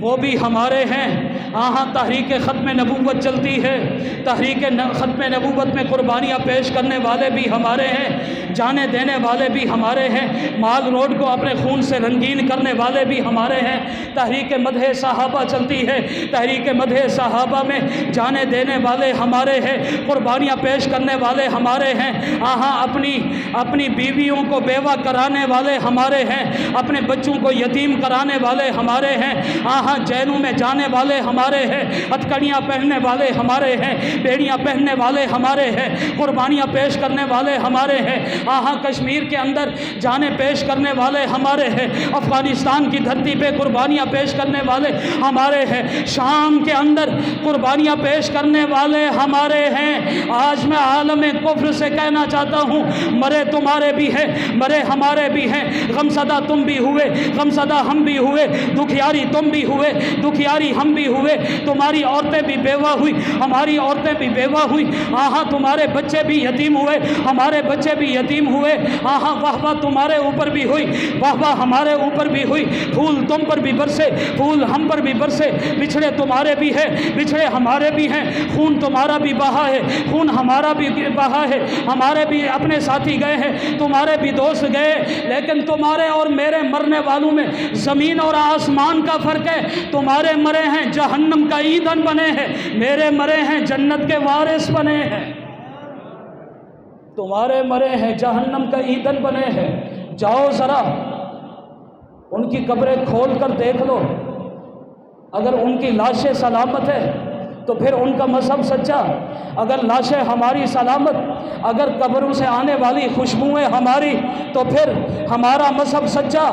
وہ بھی ہمارے ہیں. ہاں تحریک ختم نبوت چلتی ہے، تحریک ختم نبوت میں قربانیاں پیش کرنے والے بھی ہمارے ہیں، جانیں دینے والے بھی ہمارے ہیں، مال روڈ کو اپنے خون سے رنگین کرنے والے بھی ہمارے ہیں. تحریک مدح صحابہ چلتی ہے، تحریک مدح صحابہ میں جانیں دینے والے ہمارے ہیں، قربانیاں پیش کرنے والے ہمارے ہیں. اپنی بیویوں کو بیوہ کرانے والے ہمارے ہیں، اپنے بچوں کو یتیم کرانے والے ہمارے ہیں. جیلوں میں جانے والے ہمارے ہیں، ہتھکڑیاں پہننے والے ہمارے ہیں، بیڑیاں پہننے والے ہمارے ہیں، قربانیاں پیش کرنے والے ہمارے ہیں. کشمیر کے اندر جانیں پیش کرنے والے ہمارے ہیں، افغانستان کی دھرتی پہ قربانیاں پیش کرنے والے ہمارے ہیں، شام کے اندر قربانیاں پیش کرنے والے ہمارے ہیں. آج میں عالم کفر سے کہنا چاہتا ہوں، مرے تمہارے بھی ہیں، مرے ہمارے بھی ہیں، غمزدہ تم بھی ہوئے، غمزدہ ہم بھی ہوئے، دکھیاری تم بھی ہوئے، دکھیاری ہم بھی ہوئے، تمہاری عورتیں بھی بیوہ ہوئی، ہماری عورتیں بھی بیوہ ہوئی. تمہارے بچے بھی یتیم ہوئے، ہمارے بچے بھی یتیم ہوئے. واہ واہ تمہارے اوپر بھی ہوئی، واہ واہ ہمارے اوپر بھی ہوئی. پھول تم پر بھی برسے، پھول ہم پر بھی برسے، بچھڑے تمہارے بھی ہیں، بچھڑے ہمارے بھی ہیں، خون تمہارا بھی بہا ہے، خون ہمارا بھی بہا ہے، ہمارے بھی اپنے ساتھی گئے ہیں، تمہارے بھی دوست گئے، لیکن تمہارے اور میرے مرنے والوں میں زمین اور آسمان کا فرق ہے. تمہارے مرے ہیں جہنم کا ایندھن بنے ہیں، میرے مرے ہیں جنت کے وارث بنے ہیں. تمہارے مرے ہیں جہنم کا ایندھن بنے ہیں. جاؤ ذرا ان کی قبریں کھول کر دیکھ لو، اگر ان کی لاشیں سلامت ہے تو پھر ان کا مذہب سچا، اگر لاشیں ہماری سلامت، اگر قبروں سے آنے والی خوشبوئیں ہماری، تو پھر ہمارا مذہب سچا.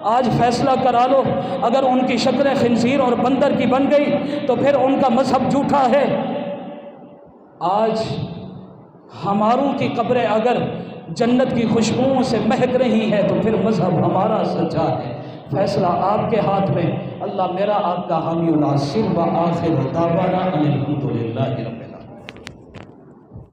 آج فیصلہ کرا لو، اگر ان کی شکلیں خنزیر اور بندر کی بن گئی تو پھر ان کا مذہب جھوٹا ہے. آج ہماروں کی قبریں اگر جنت کی خوشبوؤں سے مہک رہی ہے تو پھر مذہب ہمارا سچا ہے. فیصلہ آپ کے ہاتھ میں. اللہ میرا آپ کا حامی و ناصر و آخر دعوانا ان الحمد للہ رب